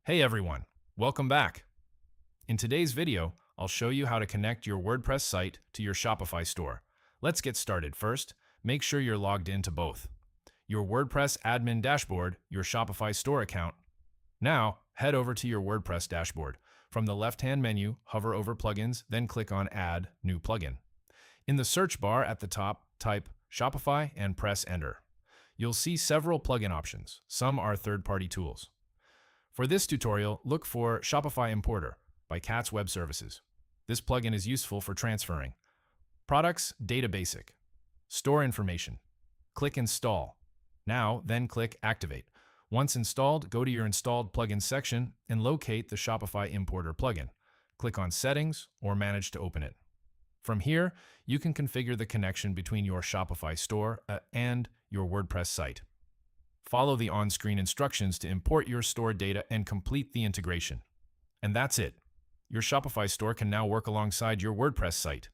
Hey everyone, welcome back. In today's video, I'll show you how to connect your WordPress site to your Shopify store. Let's get started. First, make sure you're logged into both your WordPress admin dashboard, your Shopify store account. Now, head over to your WordPress dashboard. From the left-hand menu, hover over Plugins, then click on Add New Plugin. In the search bar at the top, type Shopify and press Enter. You'll see several plugin options. Some are third-party tools. For this tutorial, look for Shopify Importer by Cat's Web Services. This plugin is useful for transferring products, data basic, store information. Click Install. Now, then click Activate. Once installed, go to your Installed Plugins section and locate the Shopify Importer plugin. Click on Settings or Manage to open it. From here, you can configure the connection between your Shopify store and your WordPress site. Follow the on-screen instructions to import your store data and complete the integration. And that's it. Your Shopify store can now work alongside your WordPress site.